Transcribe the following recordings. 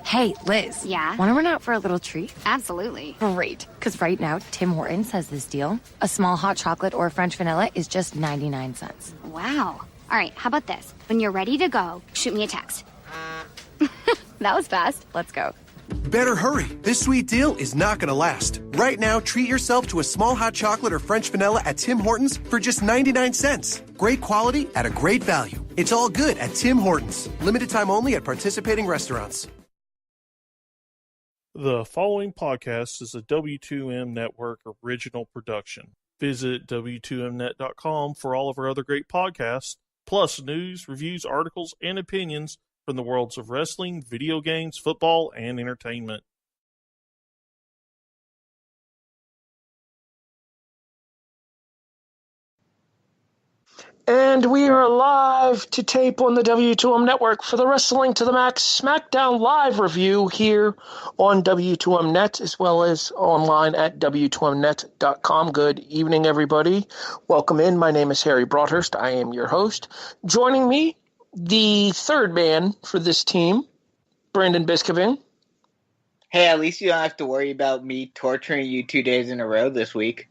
Hey, Liz. Yeah? Want to run out for a little treat? Absolutely. Great. Because right now, Tim Hortons has this deal. A small hot chocolate or French vanilla is just 99 cents. Wow. All right, how about this? When you're ready to go, shoot me a text. That was fast. Let's go. Better hurry. This sweet deal is not going to last. Right now, treat yourself to a small hot chocolate or French vanilla at Tim Hortons for just 99 cents. Great quality at a great value. It's all good at Tim Hortons. Limited time only at participating restaurants. The following podcast is a W2M Network original production. Visit W2Mnet.com for all of our other great podcasts, plus news, reviews, articles, and opinions from the worlds of wrestling, video games, football, and entertainment. And we are live to tape on the W2M Network for the Wrestling to the Max Smackdown Live review here on W2M Net, as well as online at W2Mnet.com. Good evening, everybody. Welcome in. My name is Harry Broadhurst. I am your host. Joining me, the third man for this team, Brandon Biscoving. Hey, at least you don't have to worry about me torturing you 2 days in a row this week.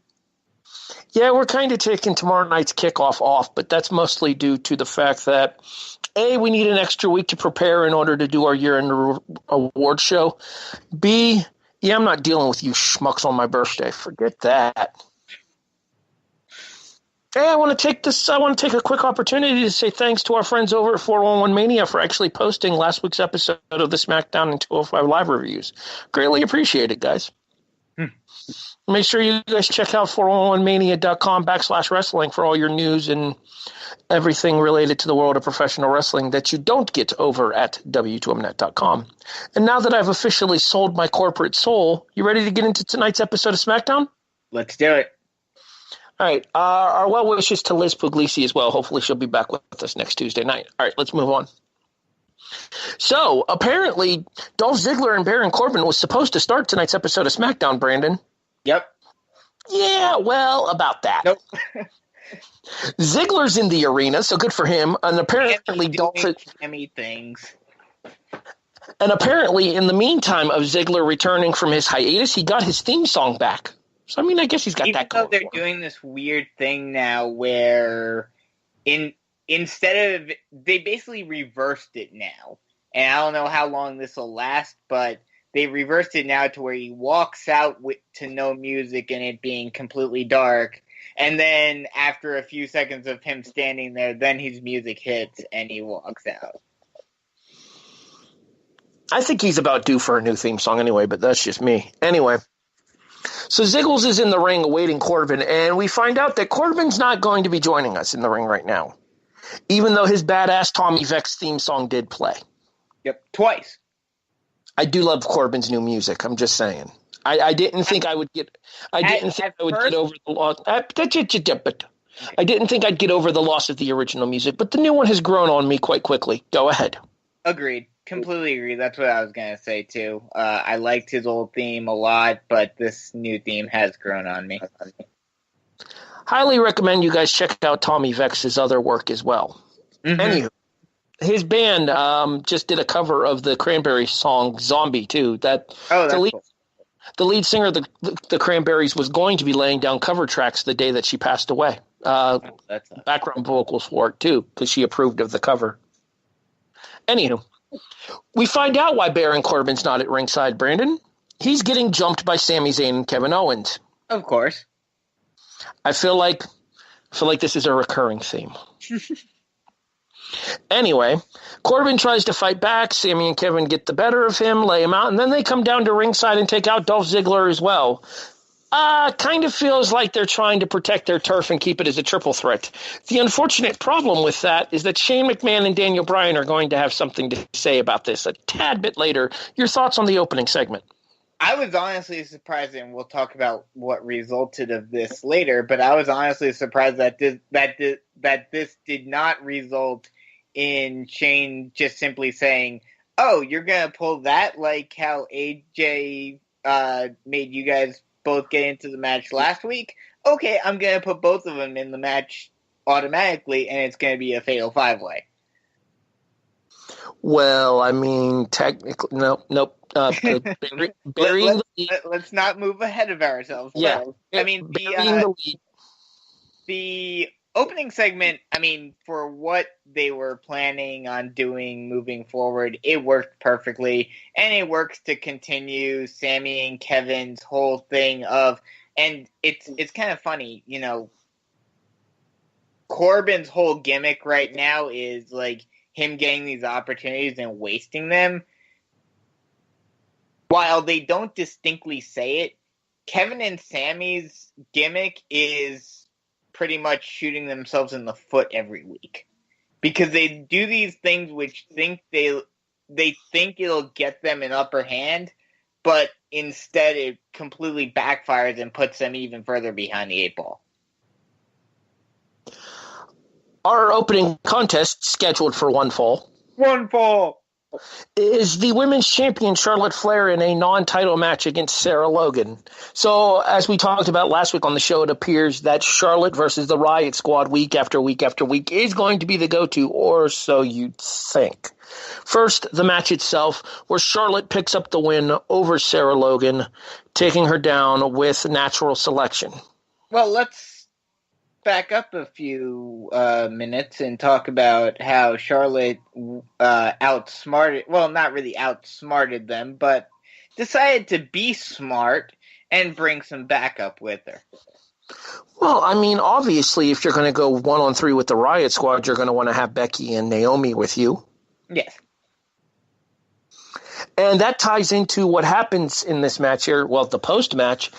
Yeah, we're kind of taking tomorrow night's kickoff off, but that's mostly due to the fact that, A, we need an extra week to prepare in order to do our year-end award show. B, yeah, I'm not dealing with you schmucks on my birthday. Forget that. Hey, I want to take a quick opportunity to say thanks to our friends over at 411 Mania for actually posting last week's episode of the SmackDown and 205 Live reviews. Greatly appreciate it, guys. Make sure you guys check out 411mania.com/wrestling for all your news and everything related to the world of professional wrestling that you don't get over at W2Mnet.com. And now that I've officially sold my corporate soul, you ready to get into tonight's episode of SmackDown? Let's do it. All right. Our well wishes to Liz Puglisi as well. Hopefully she'll be back with us next Tuesday night. All right, let's move on. So, apparently, Dolph Ziggler and Baron Corbin was supposed to start tonight's episode of SmackDown, Brandon. Yep. Yeah, well, about that. Nope. Ziggler's in the arena, so good for him. And apparently, Dolph. Things. And apparently, in the meantime of Ziggler returning from his hiatus, he got his theme song back. So, I mean, I guess he's got that going. Even though they're doing this weird thing now where instead of they basically reversed it now. And I don't know how long this will last, but they reversed it now to where he walks out to no music and it being completely dark. And then after a few seconds of him standing there, then his music hits and he walks out. I think he's about due for a new theme song anyway, but that's just me. Anyway, so Ziggles is in the ring awaiting Corbin, and we find out that Corbin's not going to be joining us in the ring right now, even though his badass Tommy Vex theme song did play. Yep, twice. I do love Corbin's new music. I'm just saying. I didn't think I would get. I didn't think I would get over the loss. I didn't think I'd get over the loss of the original music, but the new one has grown on me quite quickly. Go ahead. Agreed. Completely agree. That's what I was gonna say too. I liked his old theme a lot, but this new theme has grown on me. Highly recommend you guys check out Tommy Vex's other work as well. Mm-hmm. Anywho. His band just did a cover of the Cranberries song "Zombie" too. Cool. The lead singer of the Cranberries was going to be laying down cover tracks the day that she passed away. Background vocals for it too, because she approved of the cover. Anywho, we find out why Baron Corbin's not at ringside. Brandon, he's getting jumped by Sami Zayn and Kevin Owens. Of course. I feel like this is a recurring theme. Anyway, Corbin tries to fight back. Sami and Kevin get the better of him, lay him out, and then they come down to ringside and take out Dolph Ziggler as well. Kind of feels like they're trying to protect their turf and keep it as a triple threat. The unfortunate problem with that is that Shane McMahon and Daniel Bryan are going to have something to say about this a tad bit later. Your thoughts on the opening segment? I was honestly surprised, and we'll talk about what resulted of this later, but I was honestly surprised that this did not result in Shane just simply saying, "Oh, you're gonna pull that," like how AJ made you guys both get into the match last week. Okay, I'm gonna put both of them in the match automatically, and it's gonna be a fatal 5-way. Well, I mean, technically, nope. Burying the lead. Let's not move ahead of ourselves. Yeah. I mean, Burying the lead. the opening segment, I mean, for what they were planning on doing moving forward, it worked perfectly, and it works to continue Sami and Kevin's whole thing of, and it's kind of funny, you know, Corbin's whole gimmick right now is like him getting these opportunities and wasting them. While they don't distinctly say it, Kevin and Sami's gimmick is pretty much shooting themselves in the foot every week. Because they do these things which they think it'll get them an upper hand, but instead it completely backfires and puts them even further behind the eight ball. Our opening contest, scheduled for one fall, is the women's champion Charlotte Flair in a non-title match against Sarah Logan. So, as we talked about last week on the show, it appears that Charlotte versus the Riot Squad week after week after week is going to be the go-to, or so you'd think. First, the match itself, where Charlotte picks up the win over Sarah Logan, taking her down with natural selection. Well, let's back up a few minutes and talk about how Charlotte outsmarted, well, not really outsmarted them, but decided to be smart and bring some backup with her. Well, I mean, obviously, if you're going to go 1-on-3 with the Riot Squad, you're going to want to have Becky and Naomi with you. Yes. And that ties into what happens in this match here, well, the post-match,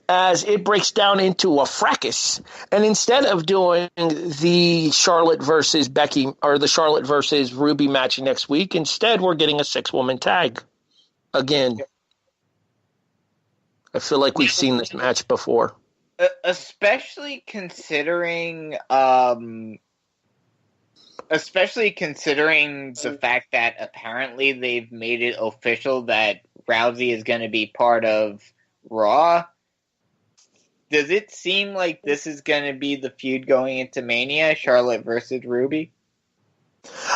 as it breaks down into a fracas. And instead of doing the Charlotte versus Becky, or the Charlotte versus Ruby match next week, instead we're getting a 6-woman tag. Again, I feel like we've seen this match before. Especially considering the fact that apparently they've made it official that Rousey is going to be part of Raw. Does it seem like this is going to be the feud going into Mania, Charlotte versus Ruby?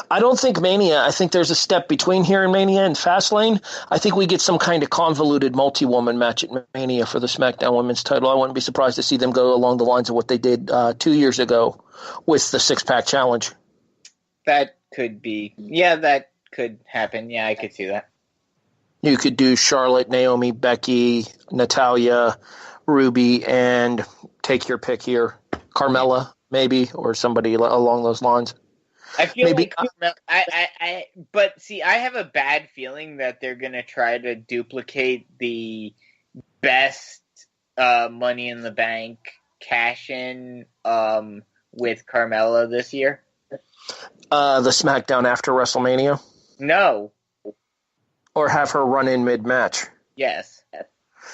I don't think Mania. I think there's a step between here and Mania and Fastlane. I think we get some kind of convoluted multi-woman match at Mania for the SmackDown Women's title. I wouldn't be surprised to see them go along the lines of what they did 2 years ago with the six-pack challenge. That could be. Yeah, that could happen. Yeah, I could see that. You could do Charlotte, Naomi, Becky, Natalya, Ruby, and take your pick here. Carmella, maybe, or somebody along those lines. I feel maybe, like but see, I have a bad feeling that they're going to try to duplicate the best Money in the Bank cash-in with Carmella this year. The SmackDown after WrestleMania? No. Or have her run in mid-match? Yes.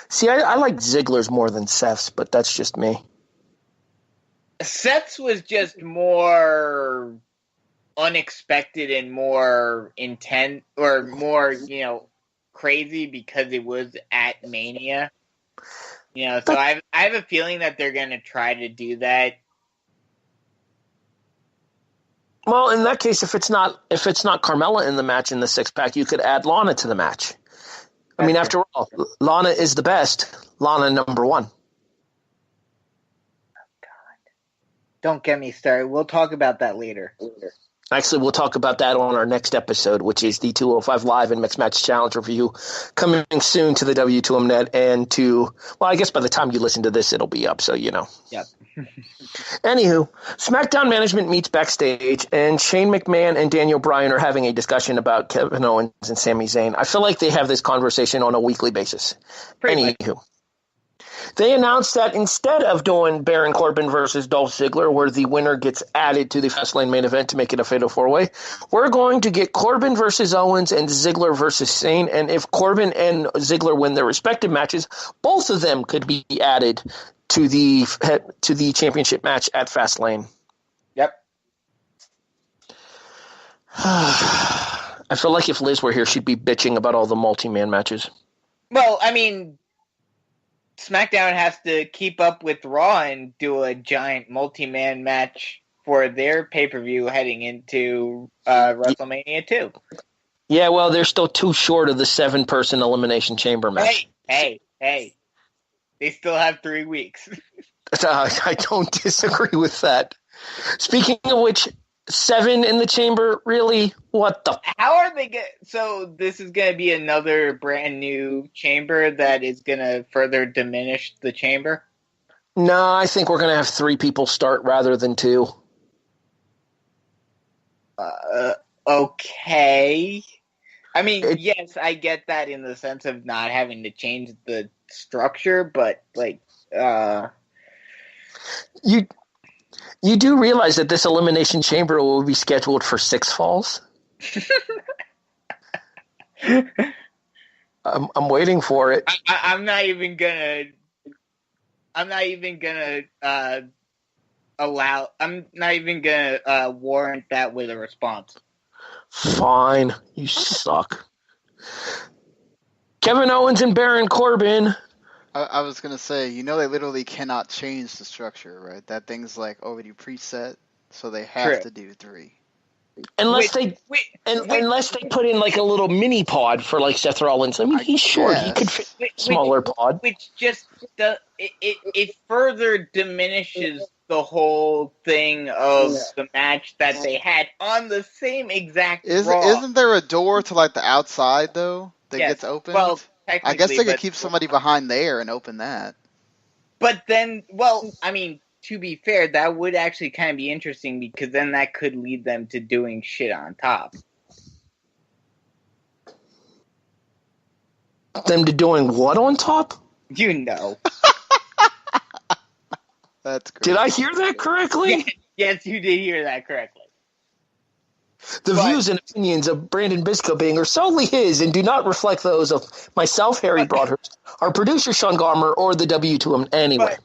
See, I like Ziggler's more than Seth's, but that's just me. Seth's was just more unexpected and more intense, or more, crazy because it was at Mania. So I have a feeling that they're going to try to do that. Well, in that case, if it's not Carmella in the match in the six-pack, you could add Lana to the match. I mean, after all, Lana is the best. Lana number one. Oh, God. Don't get me started. We'll talk about that later. Actually, we'll talk about that on our next episode, which is the 205 Live and Mixed Match Challenge review, coming soon to the W2M Net and to, well, I guess by the time you listen to this, it'll be up, so you know. Yep. Anywho, SmackDown management meets backstage, and Shane McMahon and Daniel Bryan are having a discussion about Kevin Owens and Sami Zayn. I feel like they have this conversation on a weekly basis. Anywho. They announced that instead of doing Baron Corbin versus Dolph Ziggler, where the winner gets added to the Fastlane main event to make it a fatal four-way, we're going to get Corbin versus Owens and Ziggler versus Zayn, and if Corbin and Ziggler win their respective matches, both of them could be added to the championship match at Fastlane. Yep. I feel like if Liz were here, she'd be bitching about all the multi-man matches. Well, I mean, SmackDown has to keep up with Raw and do a giant multi-man match for their pay-per-view heading into WrestleMania 2. Yeah, well, they're still too short of the 7-person Elimination Chamber match. Hey. They still have 3 weeks. I don't disagree with that. Speaking of which, 7 in the chamber, really? What the? How are they so this is going to be another brand new chamber that is going to further diminish the chamber? No, I think we're going to have 3 people start rather than 2. Okay. I mean, yes, I get that in the sense of not having to change the structure, but you do realize that this Elimination Chamber will be scheduled for 6 falls? I'm waiting for it. I'm not even gonna warrant that with a response. Fine. You suck. Kevin Owens and Baron Corbin. I was going to say, they literally cannot change the structure, right? That thing's already preset, so they have to do 3. Unless they put in a little mini pod for Seth Rollins. I mean, he's short. He could fit smaller pod. Which just it further diminishes the whole thing of the match that they had on the same exact Raw. Isn't there a door to the outside though that gets opened? Well, I guess they could keep somebody behind there and open that. But then, to be fair, that would actually kind of be interesting because then that could lead them to doing shit on top. Them to doing what on top? That's great. Did I hear that correctly? Yes, you did hear that correctly. The views and opinions of Brandon Biscobing are solely his and do not reflect those of myself, Harry Broadhurst, our producer, Sean Garmer, or the W2M anyway.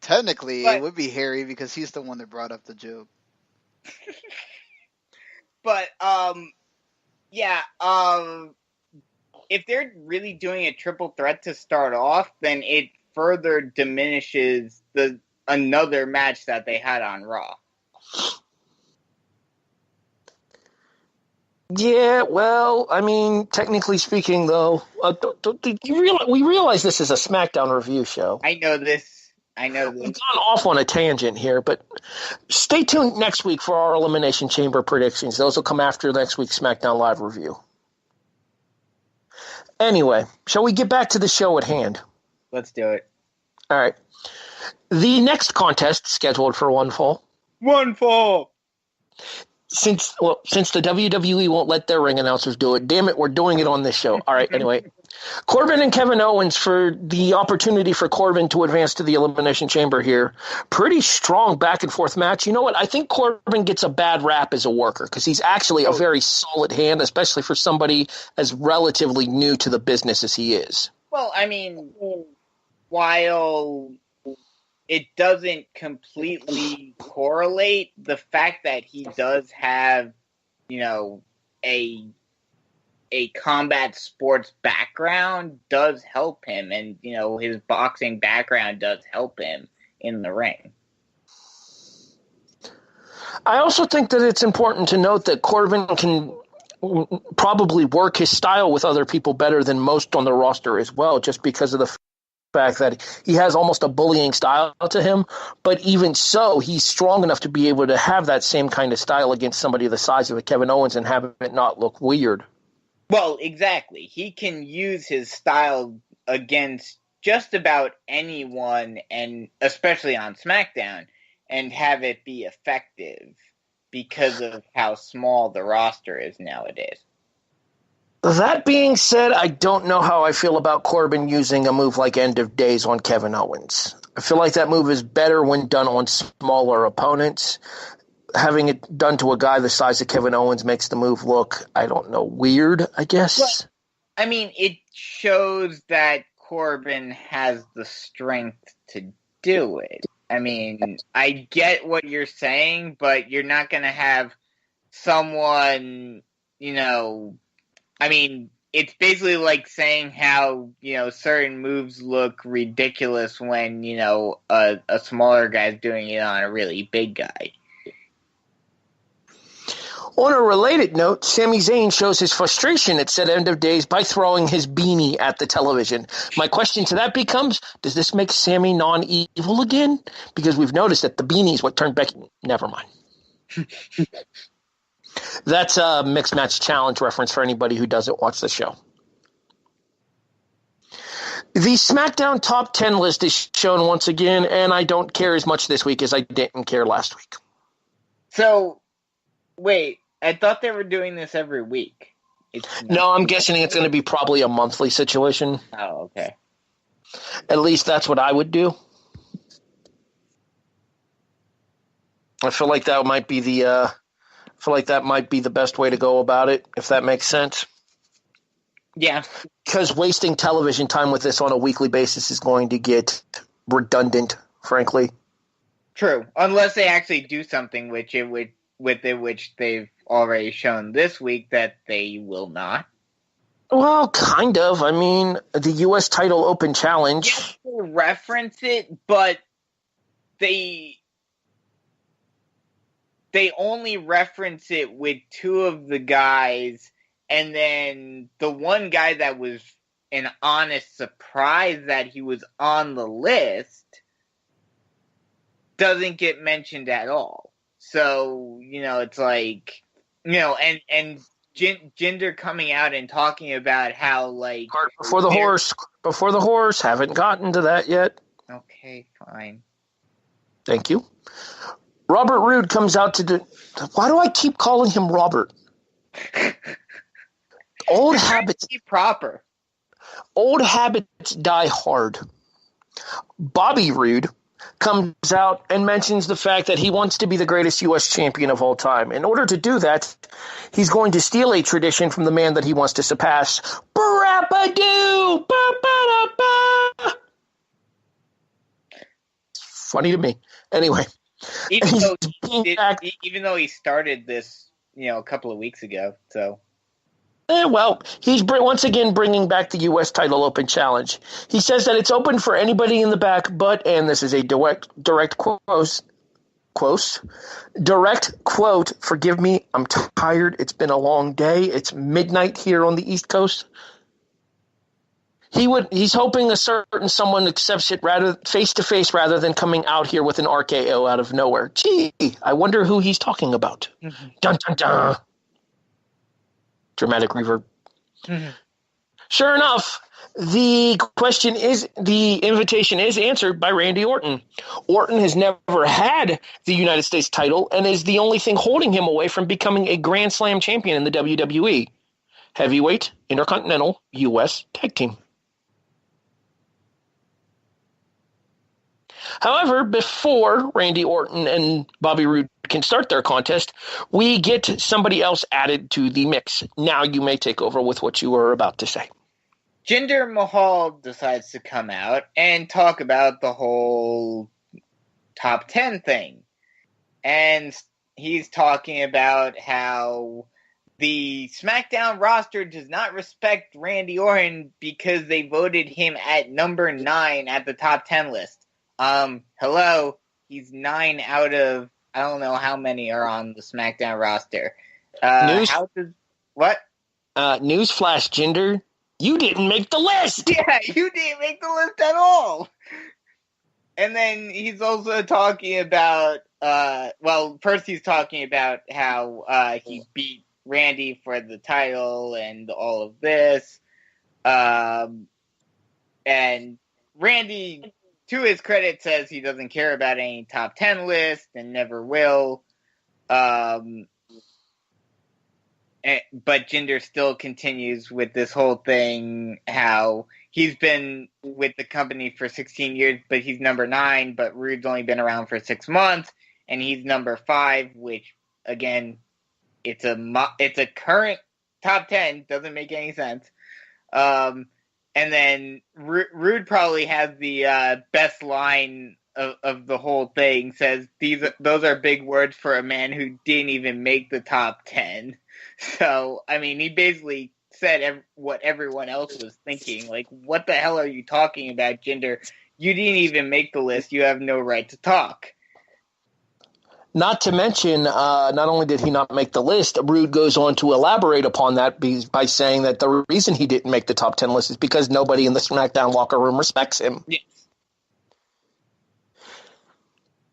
Technically, it would be Harry because he's the one that brought up the joke. But, if they're really doing a triple threat to start off, then it further diminishes another match that they had on Raw. Yeah, well, I mean, technically speaking, though, we realize this is a SmackDown review show. I know this. We've gone off on a tangent here, but stay tuned next week for our Elimination Chamber predictions. Those will come after next week's SmackDown Live review. Anyway, shall we get back to the show at hand? Let's do it. All right. The next contest scheduled for 1 fall. 1 fall! Since the WWE won't let their ring announcers do it, damn it, we're doing it on this show. All right, anyway. Corbin and Kevin Owens for the opportunity for Corbin to advance to the Elimination Chamber here. Pretty strong back-and-forth match. You know what? I think Corbin gets a bad rap as a worker because he's actually a very solid hand, especially for somebody as relatively new to the business as he is. Well, I mean, while it doesn't completely correlate, the fact that he does have, a combat sports background does help him, and, his boxing background does help him in the ring. I also think that it's important to note that Corbin can probably work his style with other people better than most on the roster as well, just because of the fact that he has almost a bullying style to him, but even so, he's strong enough to be able to have that same kind of style against somebody the size of a Kevin Owens and have it not look weird. Well, exactly. He can use his style against just about anyone, and especially on SmackDown, and have it be effective because of how small the roster is nowadays. That being said, I don't know how I feel about Corbin using a move like End of Days on Kevin Owens. I feel like that move is better when done on smaller opponents. Having it done to a guy the size of Kevin Owens makes the move look, I don't know, weird, I guess. Well, I mean, it shows that Corbin has the strength to do it. I mean, I get what you're saying, but you're not going to have someone, I mean, it's basically like saying how, certain moves look ridiculous when, a smaller guy's doing it on a really big guy. On a related note, Sami Zayn shows his frustration at said end of days by throwing his beanie at the television. My question to that becomes, does this make Sami non-evil again? Because we've noticed that the beanie is what turned Becky. Never mind. That's a Mixed Match Challenge reference for anybody who doesn't watch the show. The SmackDown Top 10 list is shown once again, and I don't care as much this week as I didn't care last week. So, wait, I thought they were doing this every week. No, I'm guessing it's going to be probably a monthly situation. Oh, okay. At least that's what I would do. I feel like that might be the best way to go about it, if that makes sense. Yeah. Because wasting television time with this on a weekly basis is going to get redundant, frankly. True. Unless they actually do something which they've already shown this week that they will not. Well, kind of. I mean, the U.S. title open challenge. Yes, they reference it, but they only reference it with two of the guys. And then the one guy that was an honest surprise that he was on the list doesn't get mentioned at all. So, it's like, and Jinder coming out and talking about how, like... Cart before the horse, haven't gotten to that yet. Okay, fine. Thank you. Robert Roode comes out to do... Why do I keep calling him Robert? Old habits. Be proper. Old habits die hard. Bobby Roode comes out and mentions the fact that he wants to be the greatest U.S. champion of all time. In order to do that, he's going to steal a tradition from the man that he wants to surpass. Ba-ra-ba-doo! Ba-ba-da-ba! Funny to me. Anyway. Even though he started this, a couple of weeks ago, so... Well, he's once again bringing back the U.S. title open challenge. He says that it's open for anybody in the back, but, and this is a direct quote, forgive me, I'm tired, it's been a long day, it's midnight here on the East Coast. He's hoping a certain someone accepts it face to face rather than coming out here with an RKO out of nowhere. Gee, I wonder who he's talking about. Mm-hmm. Dun dun dun. Dramatic reverb. Mm-hmm. Sure enough, the invitation is answered by Randy Orton. Orton has never had the United States title and is the only thing holding him away from becoming a Grand Slam champion in the WWE. Heavyweight, Intercontinental, U.S. Tag Team. However, before Randy Orton and Bobby Roode can start their contest, we get somebody else added to the mix. Now you may take over with what you were about to say. Jinder Mahal decides to come out and talk about the whole top 10 thing. And he's talking about how the SmackDown roster does not respect Randy Orton because they voted him at number 9 at the top 10 list. Hello, he's 9 out of, I don't know how many are on the SmackDown roster. What? Newsflash, Jinder, you didn't make the list! Yeah, you didn't make the list at all! And then he's also talking about, first he's talking about how he beat Randy for the title and all of this. And Randy, to his credit, says he doesn't care about any top 10 list and never will. But Jinder still continues with this whole thing, how he's been with the company for 16 years, but he's number 9, but Roode's only been around for 6 months, and he's number 5, which, again, it's a current top 10, doesn't make any sense. And then Roode probably has the best line of the whole thing, says those are big words for a man who didn't even make the top 10. So, I mean, he basically said what everyone else was thinking. Like, what the hell are you talking about, Jinder? You didn't even make the list. You have no right to talk. Not to mention, not only did he not make the list, Roode goes on to elaborate upon that by saying that the reason he didn't make the top 10 list is because nobody in the SmackDown locker room respects him. Yeah.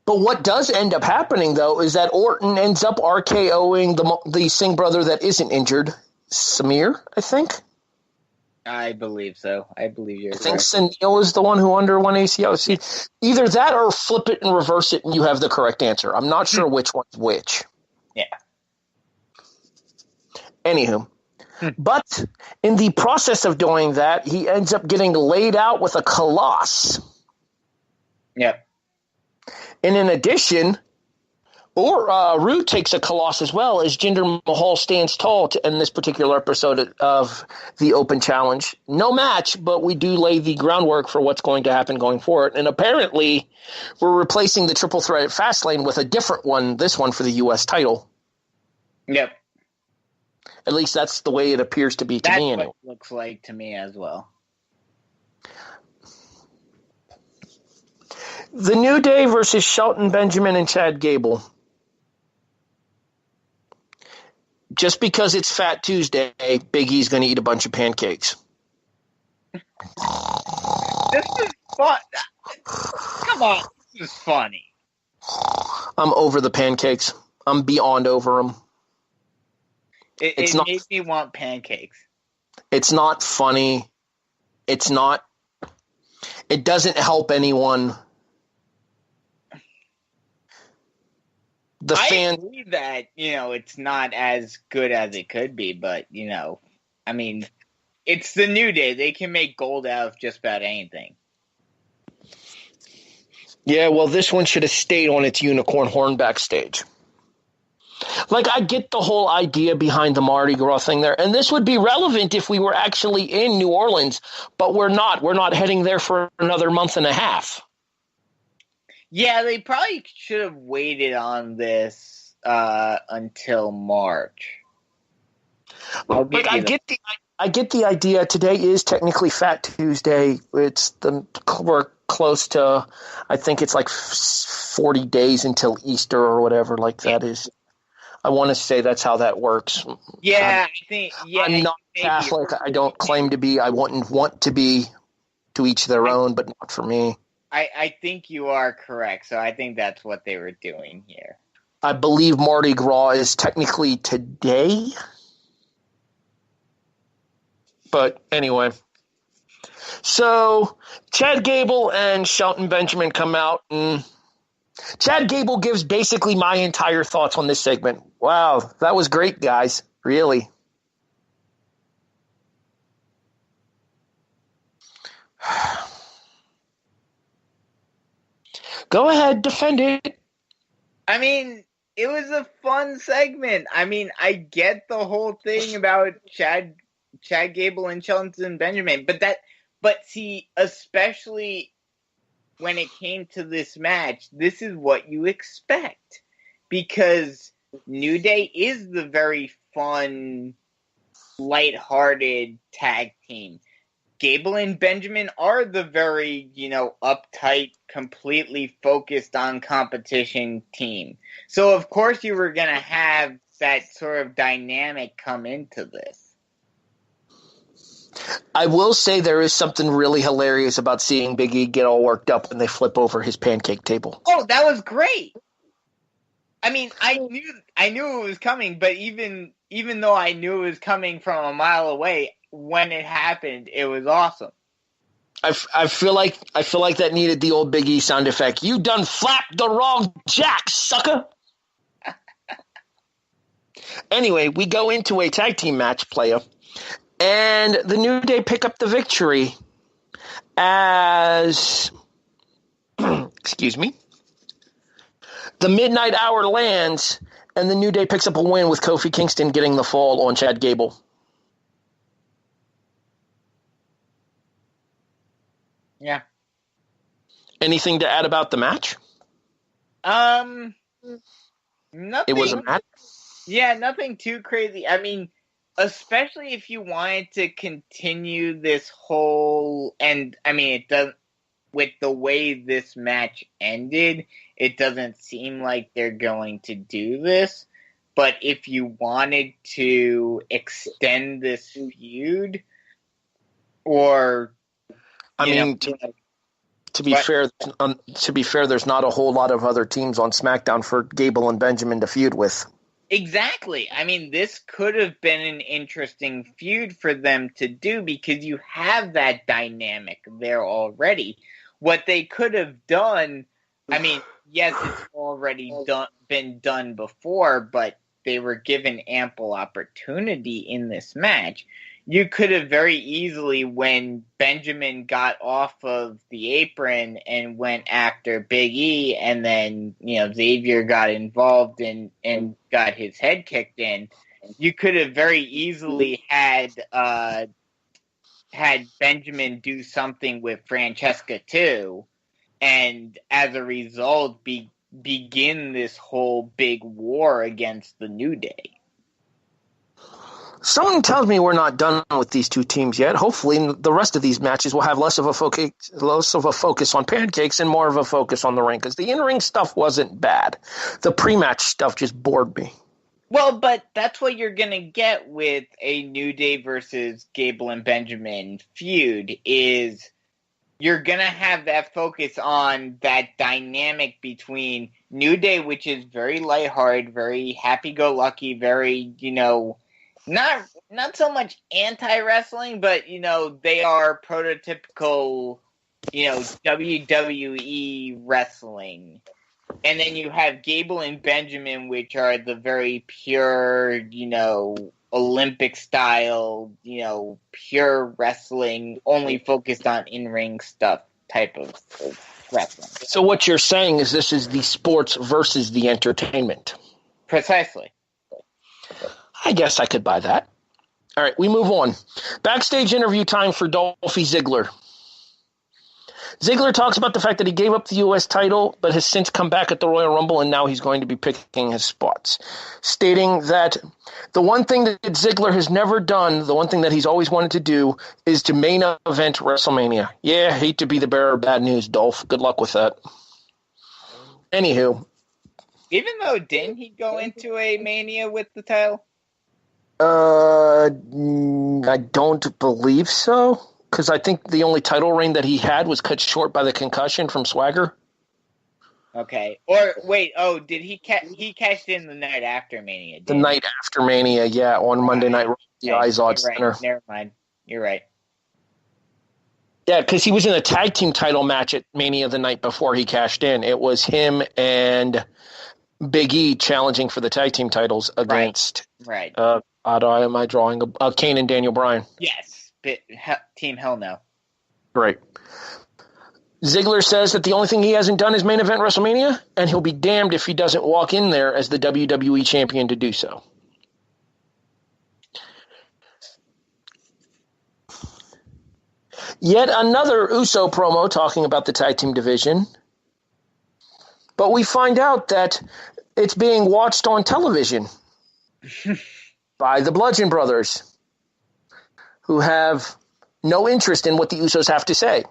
But what does end up happening, though, is that Orton ends up RKOing the Singh brother that isn't injured, Samir, I think. I believe so. I believe you're I think correct. Sunil is the one who underwent ACL. See, either that or flip it and reverse it, and you have the correct answer. I'm not sure which one's which. Yeah. Anywho. But in the process of doing that, he ends up getting laid out with a Colossus. Yep. And in addition, Roode takes a Colossus as well as Jinder Mahal stands tall in this particular episode of the Open Challenge. No match, but we do lay the groundwork for what's going to happen going forward. And apparently, we're replacing the triple threat at Fastlane with a different one, this one for the U.S. title. Yep. At least that's the way it appears to be to That's me. what Anyway. it looks like to me as well. The New Day versus Shelton Benjamin and Chad Gable. Just because it's Fat Tuesday, Big E's going to eat a bunch of pancakes. This is fun. Come on. This is funny. I'm over the pancakes. I'm beyond over them. It made me want pancakes. It's not funny. It doesn't help anyone. I agree that, it's not as good as it could be, but, I mean, it's the New Day. They can make gold out of just about anything. Yeah, well, this one should have stayed on its unicorn horn backstage. Like, I get the whole idea behind the Mardi Gras thing there, and this would be relevant if we were actually in New Orleans, but we're not. We're not heading there for another month and a half. Yeah, they probably should have waited on this until March. Like, I get the idea. Today is technically Fat Tuesday. We're close to, I think it's like 40 days until Easter or whatever like that is. I want to say that's how that works. Yeah, I'm not Catholic. I don't claim to be. I wouldn't want to be. To each their own, but not for me. I think you are correct, so I think that's what they were doing here. I believe Mardi Gras is technically today. But anyway. So, Chad Gable and Shelton Benjamin come out, and Chad Gable gives basically my entire thoughts on this segment. Wow, that was great, guys. Really. Go ahead, defend it. I mean, it was a fun segment. I mean, I get the whole thing about Chad Gable and Shelton Benjamin, but see, especially when it came to this match, this is what you expect, because New Day is the very fun, lighthearted tag team. Gable and Benjamin are the very, uptight, completely focused on competition team. So, of course, you were going to have that sort of dynamic come into this. I will say there is something really hilarious about seeing Big E get all worked up when they flip over his pancake table. Oh, that was great. I mean, I knew it was coming, but even though I knew it was coming from a mile away, when it happened, it was awesome. I feel like that needed the old Big E sound effect. You done flapped the wrong jack, sucker. Anyway, we go into a tag team match, playa, and the New Day pick up the victory as excuse me. The midnight hour lands, and the New Day picks up a win with Kofi Kingston getting the fall on Chad Gable. Yeah. Anything to add about the match? Nothing. It was a match? Yeah, nothing too crazy. I mean, especially if you wanted to continue this whole, and I mean, with the way this match ended, it doesn't seem like they're going to do this. But if you wanted to extend this feud, or to be fair, there's not a whole lot of other teams on SmackDown for Gable and Benjamin to feud with. Exactly. I mean, this could have been an interesting feud for them to do because you have that dynamic there already. What they could have done, I mean, yes, it's already been done before, but they were given ample opportunity in this match. You could have very easily, when Benjamin got off of the apron and went after Big E, and then, Xavier got involved and got his head kicked in, you could have very easily had Benjamin do something with Francesca too, and as a result begin this whole big war against the New Day. Something tells me we're not done with these two teams yet. Hopefully, the rest of these matches will have less of a focus on pancakes and more of a focus on the ring, because the in-ring stuff wasn't bad. The pre-match stuff just bored me. Well, but that's what you're going to get with a New Day versus Gable and Benjamin feud, is you're going to have that focus on that dynamic between New Day, which is very lighthearted, very happy-go-lucky, very, not so much anti-wrestling, but, they are prototypical, WWE wrestling. And then you have Gable and Benjamin, which are the very pure, Olympic style, pure wrestling, only focused on in-ring stuff type of wrestling. So what you're saying is this is the sports versus the entertainment. Precisely. I guess I could buy that. All right, we move on. Backstage interview time for Dolph Ziggler. Ziggler talks about the fact that he gave up the U.S. title, but has since come back at the Royal Rumble, and now he's going to be picking his spots, stating that the one thing that Ziggler has never done, the one thing that he's always wanted to do, is to main event WrestleMania. Yeah, hate to be the bearer of bad news, Dolph. Good luck with that. Anywho. Even though, didn't he go into a Mania with the title? I don't believe so, because I think the only title reign that he had was cut short by the concussion from Swagger. Okay. Or, wait, did he cashed in the night after Mania? The night after Mania, yeah, on Monday Night Raw, the Izod Center. Right. Never mind. You're right. Yeah, because he was in a tag team title match at Mania the night before he cashed in. It was him and Big E challenging for the tag team titles against... Right. Am I drawing Kane and Daniel Bryan? Yes. Team Hell No. Right. Ziggler says that the only thing he hasn't done is main event WrestleMania, and he'll be damned if he doesn't walk in there as the WWE champion to do so. Yet another Uso promo talking about the tag team division. But we find out that it's being watched on television by the Bludgeon Brothers, who have no interest in what the Usos have to say.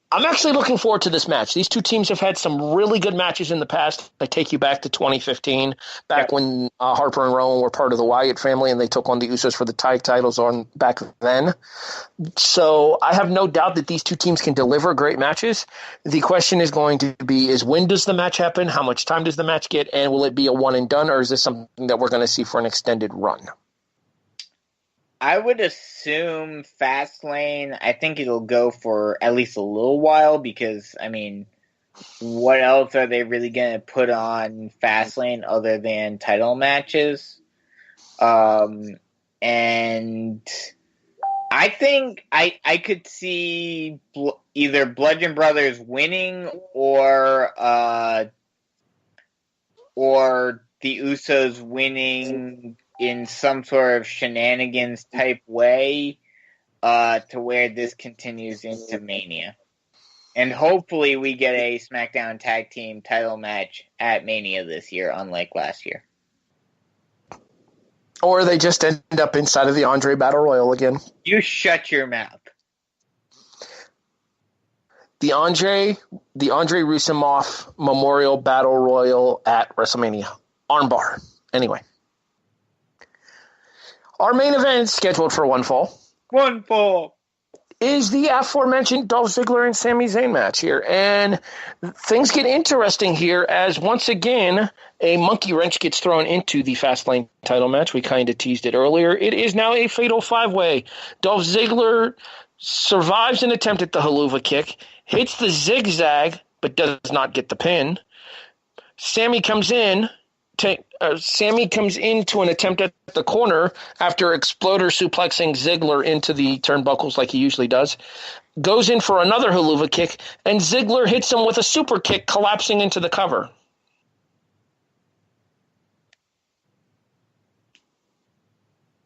I'm actually looking forward to this match. These two teams have had some really good matches in the past. I take you back to 2015, when Harper and Rowan were part of the Wyatt family, and they took on the Usos for the tag titles back then. So I have no doubt that these two teams can deliver great matches. The question is going to be, when does the match happen? How much time does the match get? And will it be a one and done, or is this something that we're going to see for an extended run? I would assume Fastlane. I think it'll go for at least a little while because, what else are they really going to put on Fastlane other than title matches? And I think I could see either Bludgeon Brothers winning or the Usos winning in some sort of shenanigans type way, to where this continues into Mania. And hopefully we get a SmackDown Tag Team title match at Mania this year, unlike last year. Or they just end up inside of the Andre Battle Royal again. You shut your mouth. the Andre Roussimoff Memorial Battle Royal at WrestleMania. Armbar. Anyway. Our main event scheduled for one fall. One fall. Is the aforementioned Dolph Ziggler and Sami Zayn match here. And things get interesting here as, once again, a monkey wrench gets thrown into the Fastlane title match. We kind of teased it earlier. It is now a fatal five-way. Dolph Ziggler survives an attempt at the haluva kick, hits the zigzag, but does not get the pin. Sami comes into an attempt at the corner after exploder suplexing Ziggler into the turnbuckles like he usually does. Goes in for another haluva kick, and Ziggler hits him with a super kick, collapsing into the cover.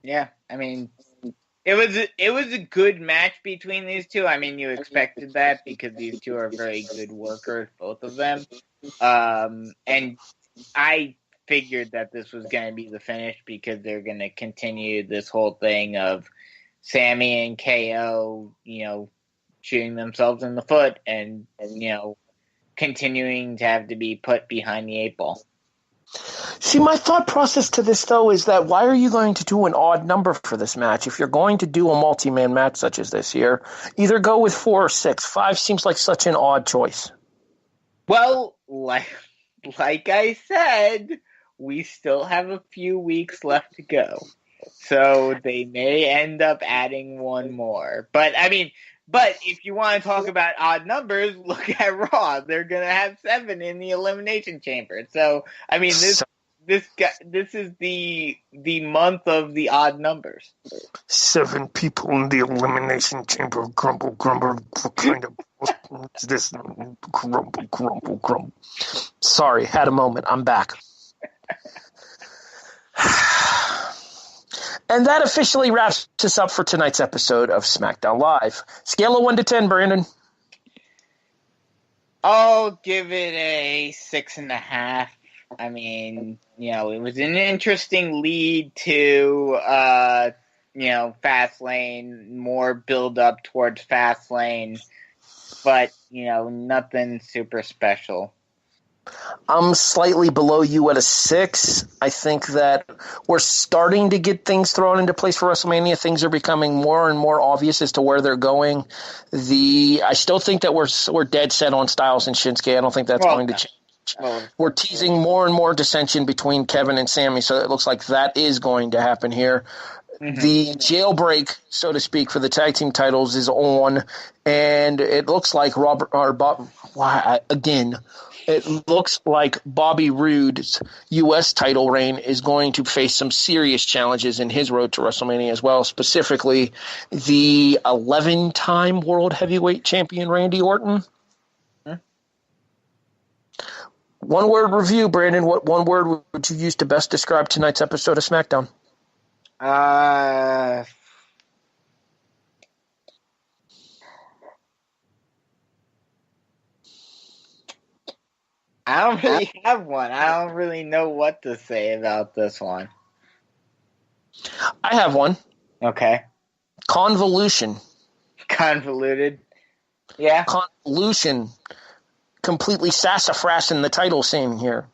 Yeah, I mean, it was a good match between these two. I mean, you expected that because these two are very good workers, both of them. And I figured that this was going to be the finish because they're going to continue this whole thing of Sami and KO, shooting themselves in the foot and continuing to have to be put behind the eight ball. See, my thought process to this, though, is that why are you going to do an odd number for this match? If you're going to do a multi-man match such as this here, either go with 4 or 6. 5 seems like such an odd choice. Well, like I said, we still have a few weeks left to go. So they may end up adding one more. But if you want to talk about odd numbers, look at Raw. They're going to have 7 in the Elimination Chamber. So, I mean, this is the month of the odd numbers. 7 people in the Elimination Chamber. Grumble, grumble. What kind of what's this? Grumble, grumble, grumble. Sorry, had a moment. I'm back. And that officially wraps us up for tonight's episode of SmackDown Live. Scale of 1 to 10, Brandon. I'll give it a 6.5. I mean, it was an interesting lead to, Fastlane, more build up towards Fastlane, but, nothing super special. I'm slightly below you at a 6. I think that we're starting to get things thrown into place for WrestleMania. Things are becoming more and more obvious as to where they're going. I still think that we're dead set on Styles and Shinsuke. I don't think that's going to change. We're teasing more and more dissension between Kevin and Sami, so it looks like that is going to happen here. Mm-hmm. The jailbreak, so to speak, for the tag team titles is on, and it looks like it looks like Bobby Roode's U.S. title reign is going to face some serious challenges in his road to WrestleMania as well, specifically the 11-time World Heavyweight Champion Randy Orton. One-word review, Brandon. What one word would you use to best describe tonight's episode of SmackDown? I don't really have one. I don't really know what to say about this one. I have one. Okay. Convolution. Convoluted. Yeah. Convolution. Completely sassafras in the title scene here.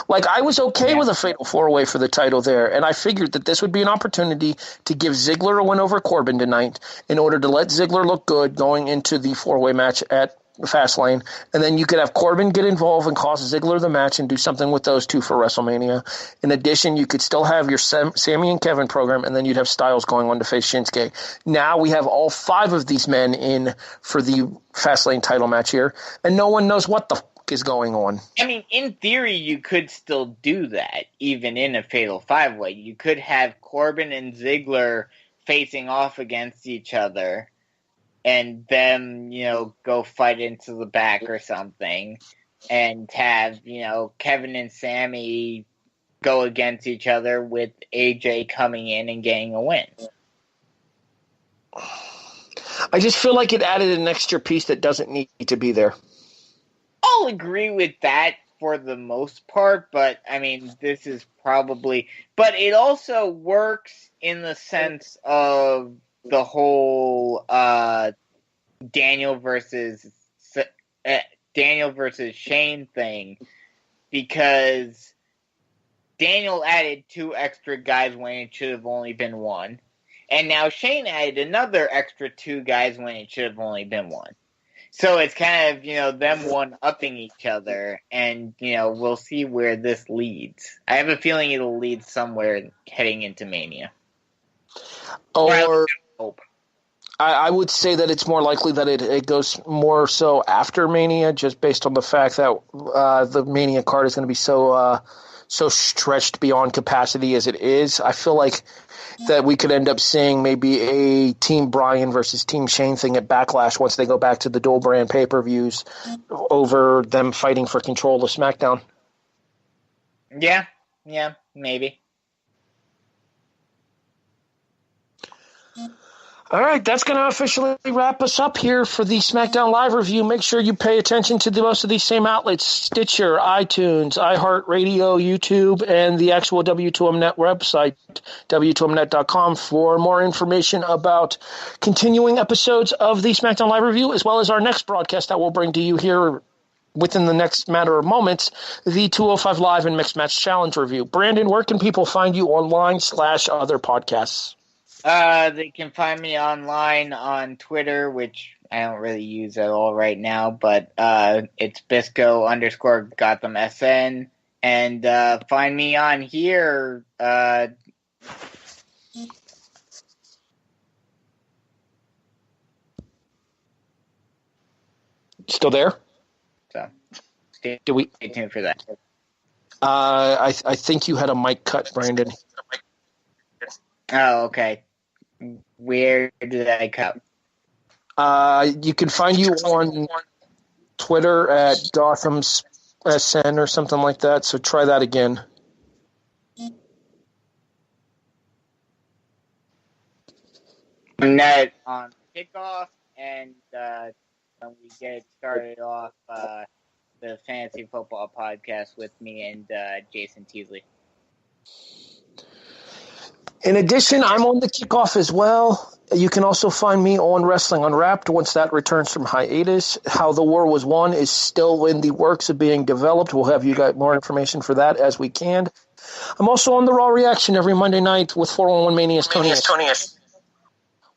Like, I was okay with a fatal 4-way for the title there, and I figured that this would be an opportunity to give Ziggler a win over Corbin tonight in order to let Ziggler look good going into the 4-way match at Fastlane, and then you could have Corbin get involved and cost Ziggler the match and do something with those two for WrestleMania. In addition, you could still have your Sami and Kevin program, and then you'd have Styles going on to face Shinsuke. Now we have all 5 of these men in for the Fastlane title match here, and no one knows what the fuck is going on. I mean, in theory, you could still do that, even in a fatal 5-way. You could have Corbin and Ziggler facing off against each other, and them, go fight into the back or something, and have, Kevin and Sami go against each other with AJ coming in and getting a win. I just feel like it added an extra piece that doesn't need to be there. I'll agree with that for the most part, but, I mean, this is probably... But it also works in the sense of the whole Daniel versus Daniel versus Shane thing, because Daniel added 2 extra guys when it should have only been 1. And now Shane added another extra 2 guys when it should have only been 1. So it's kind of, them one-upping each other, and, we'll see where this leads. I have a feeling it'll lead somewhere heading into Mania. Or I would say that it's more likely that it goes more so after Mania, just based on the fact that the Mania card is going to be so stretched beyond capacity as it is. I feel like that we could end up seeing maybe a Team Bryan versus Team Shane thing at Backlash once they go back to the dual brand pay-per-views over them fighting for control of SmackDown. Yeah, maybe. All right, that's going to officially wrap us up here for the SmackDown Live review. Make sure you pay attention to most of these same outlets: Stitcher, iTunes, iHeartRadio, YouTube, and the actual W2Mnet website, W2Mnet.com, for more information about continuing episodes of the SmackDown Live review, as well as our next broadcast that we'll bring to you here within the next matter of moments, the 205 Live and Mixed Match Challenge review. Brandon, where can people find you online / other podcasts? They can find me online on Twitter, which I don't really use at all right now, but it's Bisco_GothamSN. And find me on here. Still there? So stay tuned for that. I think you had a mic cut, Brandon. Oh, okay. Where did I cut? You can find you on Twitter at Gotham's SN or something like that, so try that again. Net on kickoff, and when we get started off, the Fantasy Football Podcast with me and Jason Teasley. In addition, I'm on the kickoff as well. You can also find me on Wrestling Unwrapped once that returns from hiatus. How the War Was Won is still in the works of being developed. We'll have you got more information for that as we can. I'm also on the Raw Reaction every Monday night with 411 Mania's Tony.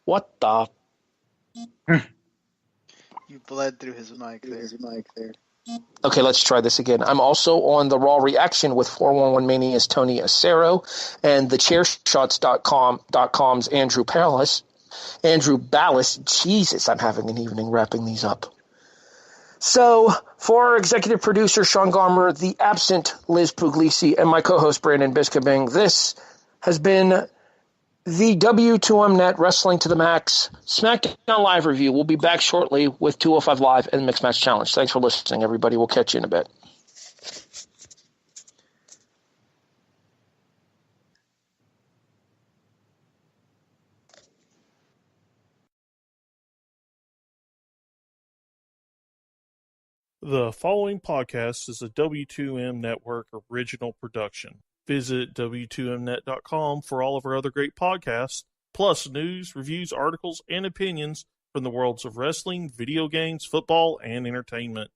What the? You bled through his mic there. Okay, let's try this again. I'm also on the Raw Reaction with 411 Mania's Tony Acero and the Chairshots.com's Andrew Ballas. Jesus, I'm having an evening wrapping these up. So, for our executive producer, Sean Garmer, the absent Liz Puglisi, and my co-host, Brandon Biskabing, this has been the W2Mnet Wrestling to the Max SmackDown Live review. We'll be back shortly with 205 Live and Mixed Match Challenge. Thanks for listening, everybody. We'll catch you in a bit. The following podcast is a W2M Network original production. Visit W2Mnet.com for all of our other great podcasts, plus news, reviews, articles, and opinions from the worlds of wrestling, video games, football, and entertainment.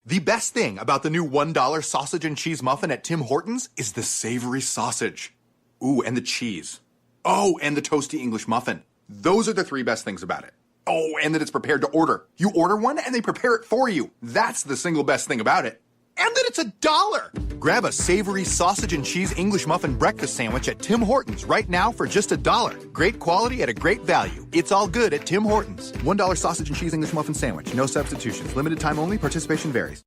The best thing about the new $1 sausage and cheese muffin at Tim Hortons is the savory sausage. Ooh, and the cheese. Oh, and the toasty English muffin. Those are the 3 best things about it. Oh, and that it's prepared to order. You order one and they prepare it for you. That's the single best thing about it. And that it's $1. Grab a savory sausage and cheese English muffin breakfast sandwich at Tim Hortons right now for just $1. Great quality at a great value. It's all good at Tim Hortons. $1 sausage and cheese English muffin sandwich. No substitutions. Limited time only. Participation varies.